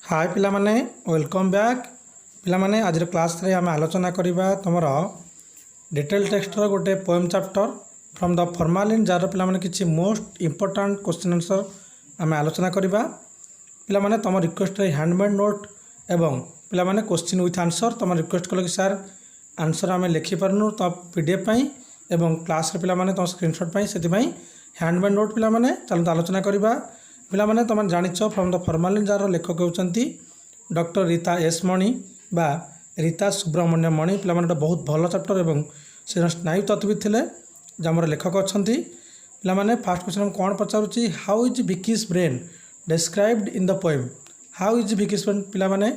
हाय पिला माने welcome back पिला माने आज क्लास रे आम आलोचना करवा तुम डिटेल टेक्स्टर गोटे poem chapter from the formalin jar पिला माने किछि मोस्ट इंपोर्टेंट क्वेश्चन आंसर आम आलोचना करवा पिला माने तुम रिक्वेस्ट रे हैंडमेड नोट एवं पिला माने क्वेश्चन विथ आंसर तुम रिक्वेस्ट कल कि सर आंसर आम लिखि पारनु तो पीडीएफ पई एवं क्लास रे पिला माने तुम स्क्रीनशॉट पई सेति पई हैंडमेड नोट पिला माने चलते आलोचना करवा पिला माने तुम जानिछ फ्रॉम द फॉर्मालिन जार लेखक होउचंती डॉक्टर रीता एस मणि बा रीता सुब्रमण्य मणि पिला माने बहुत भल चैप्टर एवं से स्नायु तत्वविद थिले जमर लेखक अछंती पिला माने फर्स्ट क्वेश्चन कौन पचारुची how is Vicky's brain described in the poem how is Vicky's brain पिला माने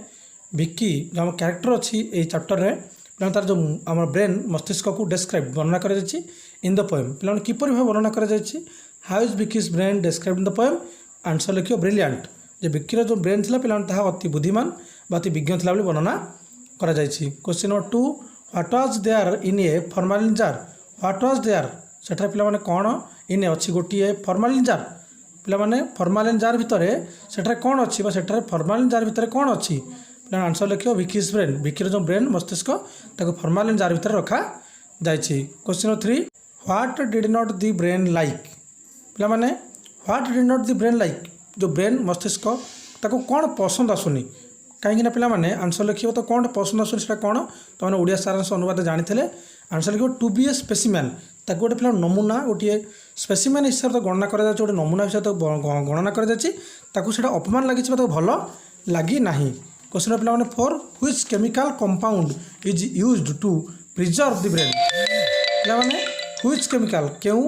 विकी जो हम कैरेक्टर अच्छी ए चैप्टर रे पिला तार जो आम ब्रेन मस्तिष्क को डिस्क्राइब वर्णना कर इन द पोएम पिला किपर भाव वर्णना कर how is Vicky's brain described in the poem answer लिखियो ब्रिलियंट जे विकीर जो ब्रेन थिला पिला ताहा अति बुद्धिमान बा अति विज्ञ थिला बोली वर्णना करा जायछि। Question number 2 what was there in a formalin jar what was there सेठा पिला माने कोन इन अछि गोटिए फॉर्मालिन जार पिला माने फॉर्मालिन जार भितरे सेठा कोन अछि बा सेठा फॉर्मालिन जार भितरे कोन अछि पिला आंसर लिखियो विकीज ब्रेन विकीर जो ब्रेन मस्तिष्क ताको फॉर्मालिन जार भितरे रखा जायछि। Question number 3 what did not the brain like पिला माने what did not the brain like जो ब्रेन मस्तिष्क ताको कौन पसंद आसुनी कहीं पिला माने आंसर लिखियो तो कौन पसंद आसुनी सेटा कौन तो मैंने ओडिया सारांश अनुवाद जानी आंसर लिखियो टू बी ए स्पेसिमैन ताको गोटे पिला नमूना गोटे स्पेसिमैन हिसाब से गणना कर गोटे नमूना हिसाब से गणना कर अपमान लगी तो भल लगी ना। क्वेश्चन पिला माने 4 which chemical compound is used to preserve the brain पिला माने व्हिच केमिकल क्यों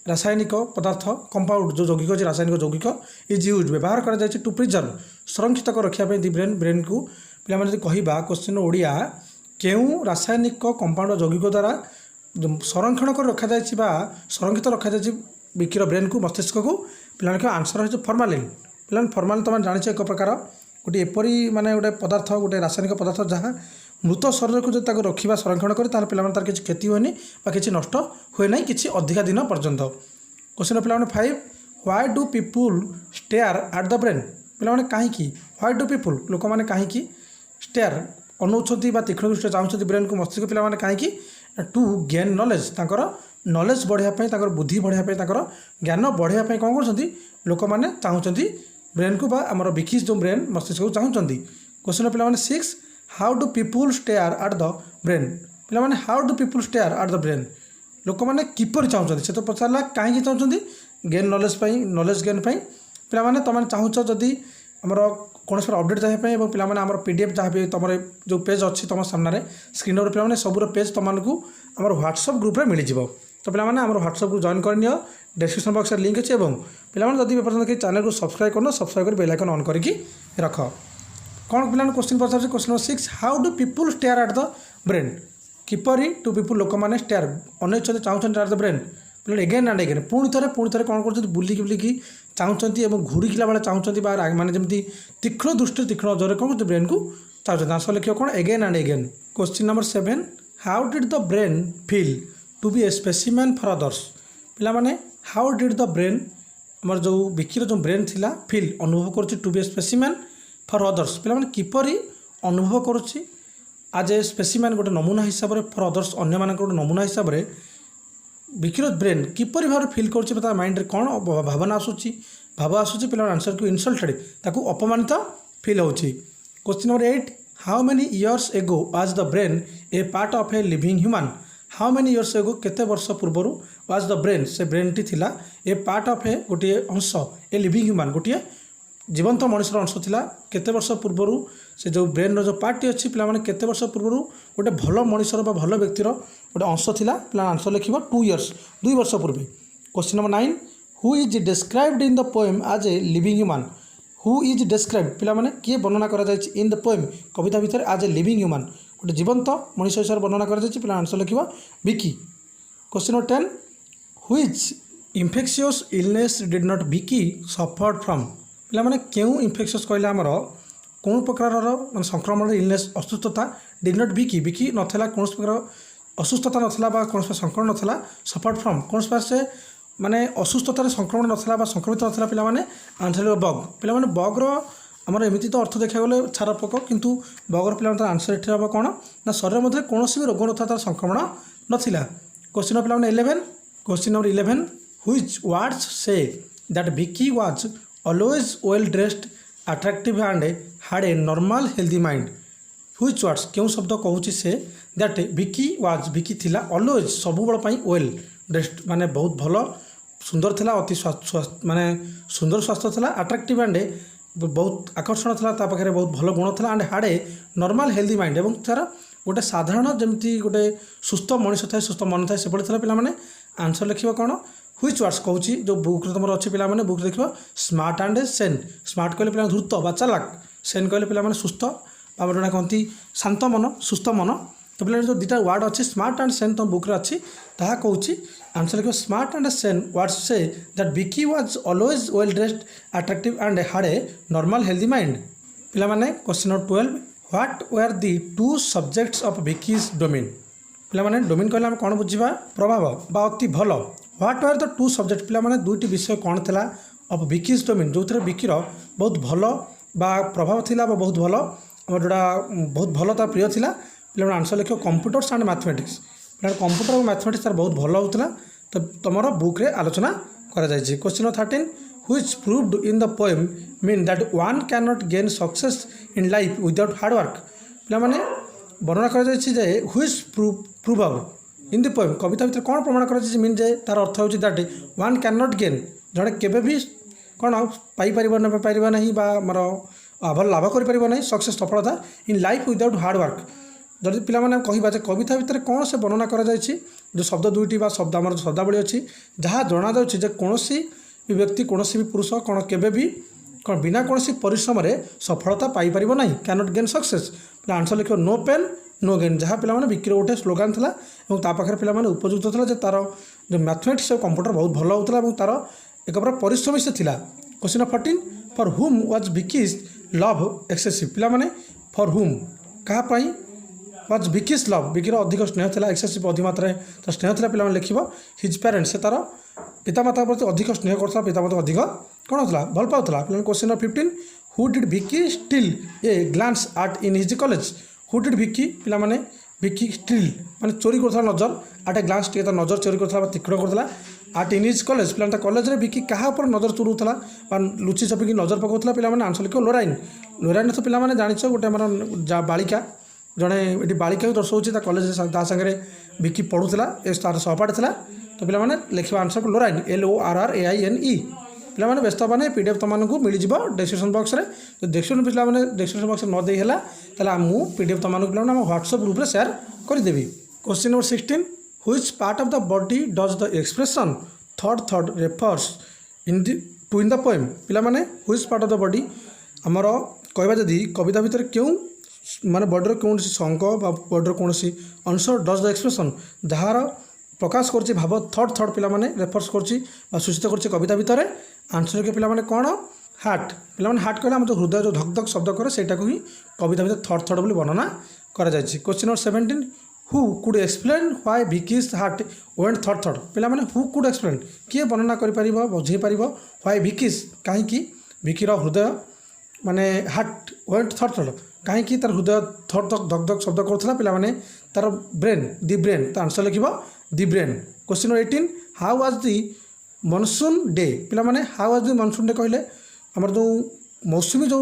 रासायनिक पदार्थ कंपाउंड जो यौगिक अच्छे रासायनिक यौगिक इज यूज व्यवहार कर टू प्रिजर्व संरक्षित रखापी दि ब्रेन ब्रेन को पिला माने कहवा क्वेश्चन ओडिया क्यों रासायनिक कंपाउंड यौगिक द्वारा संरक्षण कर रखा संरक्षित रखा विकीर ब्रेन को मस्तिष्क को पिला आंसर हो फॉर्मालिन पिला फॉर्मालिन तुम जान एक प्रकार गोटे एपरी माने गोटे पदार्थ गोटे रासायनिक पदार्थ जहाँ मृत शरीर को जो रखा संरक्षण करे तार पिला तार किसी क्षति हुए कि नष्ट हुए ना कि अधिका दिन पर्यंत। क्वेश्चन पिला 5 why do people stare at the brain पिला कहीं व्हाई डू पीपुल लोक मैंने कहीं स्टेयर अनौंट तीक्ष्ण दृष्टि चाहते ब्रेन को मस्तिष्क पिला कहीं टू गेन नॉलेज तांकर नॉलेज बढ़ापी बुद्धि बढ़ापी ज्ञान बढ़ापी कौन कर लोक मैंने चाहते ब्रेन को आमर विकीज जो ब्रेन मस्तिष्क को चाहते। क्वेश्चन पिला 6 how do people stare at the brain पिला माने how do people stare at the brain लोक मैंने किपर चाहते से तो पचारा कहीं चाहते गेन नॉलेज नॉलेज गेन पिला माने तुम चाहूच जदि आमर कौन अपडेट चाहिए पिला माने आमर पीडीएफ जहाँ भी तुम जो पेज अच्छी तुम सामने स्क्रीन पिला माने सबूर पेज तुमको आमर व्हाट्सएप ग्रुप में मिल जाव तो पिला माने आमर व्हाट्सएप ग्रुप जॉइन कर नियो डिस्क्रिप्शन बॉक्स लिंक अच्छे और पिला माने जदि पर्यटन चैनल को सब्सक्राइब करना सब्सक्राइब कर बेल आइकन ऑन करके रख। कौन पिला क्वेश्चन पचार question number 6 how do people stare at the brain किपरी टू पीपुल लोक मैंने स्टेयर अनैच्छते चाहते एट द ब्रेन पिला एगेन एंड एगेन पुणी थे कौन कर बुलिकी बुलिकी चाहते घूरिला बेले चाहते माने जमी तीक्ष्ण दृष्टि तीक्ष्ण नजर कौन कर ब्रेन को चाहते आंसर लिखियो कौन again and again. Question number 7 how did the brain feel to be a specimen for others पिला माने हाउ डिड द ब्रेन आमर जो विकीर जो ब्रेन थिला फील अनुभव कर to be a specimen for others पिला माने किपरि अनुभव करुच्ची आज ए स्पेसिमेन गोटे नमूना हिसाब से फॉर अदर्स अन्य मान गोटे नमूना हिसाब से विकीर ब्रेन किपरि भाव फील कर माइंड रे कौन भावना भाव आसूँ पिला आंसर को इनसल्टेड ताकू अपमानित फील होची। Question number 8 how many years ago was the brain A part of A living human how many years ago केते वर्ष पूर्वर वाज द ब्रेन से ब्रेन टी थिला ए पार्ट ऑफ ए गोटे अंश ए लिविंग ह्यूमन गोटे जीवंत मनुष्यर अंश थिला केते वर्ष पूर्वर से जो ब्रेन रो जो पार्टी अच्छी पिला माने केते वर्ष पूर्वर गोटे भल मनुष्यर बा भल व्यक्तिर गोटे अंश थिला पिला आंसर लिखिबो 2 इयर्स 2 वर्ष पूर्व। Question number 9 who is described in the poem as a living human who is described पिला माने किए वर्णना करा जाय इन द पोएम कविता भितर एज ए लिविंग ह्यूमन गोटे जीवंत मनुष्य हिसाब वर्णना करा जाय पिला आंसर लिखिबो Vicky. Question number 10 which infectious illness did not Vicky suffered from पिला माने क्यों इन्फेक्शियस कहले आमर कौन प्रकार माने संक्रमण इलनेस असुस्थता डिड नॉट विकी नथला कौन प्रकार असुस्थता नथला बा कौन संक्रमण नथला सफर्ड फ्रॉम कौन से माने असुस्थतार संक्रमण नथला बा संक्रमित नथला पिला माने आंसर बग पिला माने बग रो आमर एमती तो अर्थ देखा गले छार पोक किंतु बगर पिला आंसर ये हम कौन ना शरीर मध्य कौन भी रोग न था तार संक्रमण नाला। क्वेश्चन पिला 11 question number 11 which words say that Vicky was always well dressed attractive and had a normal healthy mind. Which words क्यों शब्द कहूँ say that Vicky was Vicky थिला ऑलवेज सब बड़ वेल ड्रेस्ड माने बहुत भल सुंदर थिला अति माने सुंदर स्वास्थ्य थिला अट्रैक्टिव एंड बहुत आकर्षण था पाखे बहुत भल गुण था एंड हाड़े नॉर्मल हेल्दी माइंड एवं तार गोटे साधारण जमी गोटे सुस्थ मनीष थाए सुस्थ मन थाए से पे आंसर लिखा कौन व्हिच वर्ड्स कहूँ जो बुक तुम अच्छे पे बुक देख स्मार्ट एंड सेन। स्मार्ट कहले पे धूर्त बा चालाक, सेन कहले पे सुस्थ जोड़ा कहती शांत मन सुस्थ मन। तो पे जो दुटा वार्ड अच्छी स्मार्ट एंड सेन तुम बुक्रे अच्छी ताहा कहूँ आंसर लिखो smart and Sen words say that Vicky was always well dressed attractive and had a normal healthy mind. पिला माने question number 12 what were the two subjects of wikis domain. पिला माने डोमेन कहले हम कौन बुझा प्रभाव बा अति भल। What were the two subject पिला माने दुईटी विषय कौन थिला ऑफ विकीज डोमेन जो विकीर बहुत भल बा प्रभाव थिला बा बहुत भल आम जोड़ा बहुत भल ता प्रिय थिला। पिला आंसर लिखो कंप्यूटर्स एंड मैथमेटिक्स। कंप्यूटर और मैथमेटिक्स तार बहुत भल होता तो तुम बुक्रे आलोचना करा जायछि। Question 13 which proved in the poem mean that one can not gain success in life without hard work. पिला माने वर्णना करा जायछि जे which prove in the poem कविता भितर कौन प्रमाण करा जायछि मीन जे तार अर्थ होछि that one can not gain जड़े केबे भी कौन पाई परिबा नहीं बा मर भल लाभ करि परिबा नहीं सक्सेस सफलता इन लाइफ विदाउट हार्ड वर्क। जदि पिला माने कहिबा जे कविता भितर कौन से वर्णना करा जायछि जो शब्द दुईटी बा शब्द आमर शब्दावली अच्छी जहाँ जना जाउछि जे कौनसी भी व्यक्ति कौनसी भी पुरुष कौन केबे भी कौन बिना कौनसी परिश्रम रे सफलता पाई परिबो नहीं can not gain success. Answer लिखो नो पेन नो गेन जहाँ पिला माने विक्र गोटे स्लोगान था और ता पाखरे पिला माने उपयुक्त था जे तार जो मैथमेटिक्स और कंप्यूटर बहुत भल होता और तार एक प्रकार परिश्रमी से थिला। क्वेश्चन 14 फॉर हुम वाज विकीज लव एक्सेसिव। पिला माने फॉर हुम कहा पाई वाज विकीज लव विकीर अधिक स्नेह था एक्सेसिव अधिमात्रा तो स्नेह था पे लिख हिज पेरेंट्स से तार पितामाता प्रति अधिक स्नेह करता पितामाता अधिक कौन होता भल पाला। Question number 15 who did Vicky steal a glance at in his college. Who did Vicky पिला माने विकी स्टिल माने चोरी करता नजर आट ए ग्लांस टे नजर चोरी करता तीक्ष्ण करता आट इन हिज कॉलेज पे कॉलेज में विकी क्या नजर चुराऊला लुचि छपिकी नजर पकाउला। पे आंसर लिख लोराइन। लोराइन तो पे जाच गोटे आम बालिका जड़े ये बालिका दर्शाऊँ कॉलेज सागे विकी पढ़ुला तार सहपाठी था तो पे लिखा आंसर लोराइन LORRAINE। पे व्यस्त मैंने PDF तुमको मिल जाव डिस्क्रिप्शन बॉक्स रे तो डिस्क्रिप्शन बॉक्स न दे है PDF तुमको पे व्हाट्सएप ग्रुप रे शेयर करदेवी। Question number 16 which part of the body does the expression third refers in to in the poem. पिला माने which part of the body आमर कहवा जदि कविता भितर क्यों माने बॉडीर कौन अंग बॉडीर कौन अंश डज द एक्सप्रेशन जार प्रकाश कर भाव थर्ड पिला माने रेफर्स कर सूचित कर कविता भितर आंसर के पिला माने कौन हार्ट। पिला माने हार्ट कहले जो हृदय जो धक धक शब्द करे सेटा को ही कविता भितर थर्ड बोली वर्णना करा जायछि। Question number 17 who could explain why Vicky's heart went third पिला माने हु कुड एक्सप्लेन किए वर्णना करि परिबो बुझे परिबो व्हाई विकीज कहीं विकीर हृदय माने हार्ट वेंट थर्ड कहीं तार हृदय थर धक धक धक शब्द करुला पिला माने तार ब्रेन दि ब्रेन तो आंसर लिखिबो the brain. Question number 18 how was the monsoon day. पिला माने how was the monsoon day कहले हमर जो मौसुमी जो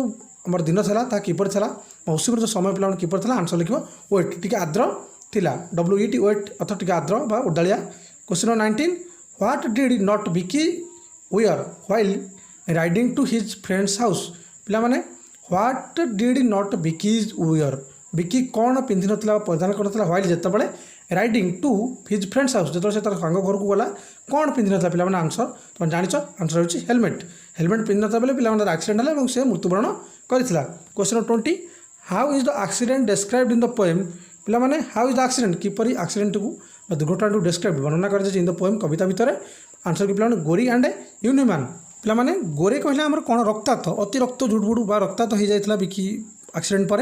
हमर दिन था ता किपर था मौसुमी जो समय पिला किपर था आंसर लिखिबो वेट टिके आद्र थिला WET वेट अथवा टिके आद्र बा उडालिया। Question number 19 what did not Vicky wear while riding to his friends house. पिला माने what did not Vicky's wear Vicky कौन पिंधि ना परिधान करता व्हाइल जितेबाला riding to his friends house जो से सांग घर को गला कौन पिंधि ना पे आंसर तुम जाच आंसर हो हेलमेट। हेलमेट पिंधि ना बेले पे एक्सीडेंट है से मृत्युवरण करता। Question number 20 how is the accident described in the poem. पिला माने हाउ इज द एक्सीडेंट किपरि एक्सीडेंट को दुर्घटना को डिस्क्राइब वर्णना कर इन द पोएम कविता भितर आंसर के पे गोरी एंड यूनिमान। पिला माने गोरे कहले आमर कौन रक्ताक्त अति रक्त झुड़बुड़ बा रक्ताक्त हो जाता विकी एक्सीडेंट पर।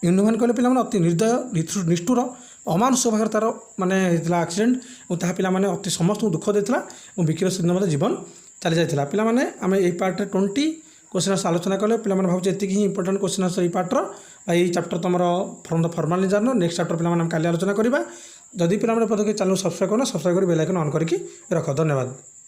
यूनिमान कहले पिला माने अति निर्दय निष्ठुर अमानुष भाग तार माने एक्सीडेंट और ताहा पिला माने अति समस्त दुख देता और विकीर दिन जीवन चली जाता। पिला माने आम यही पार्ट 20 क्वेश्चन आंसर आलोचना कले पे भावुँ ये ही इंपोर्टेंट क्वेश्चन आंसर पार्टर ये चैप्टर तुम from the formal journal next chapter पे काली आलोचना करवा जदि पे चैनल सब्सक्राइब करना सब्सक्राइब कर बेल आइकन ऑन करके रख धन्यवाद।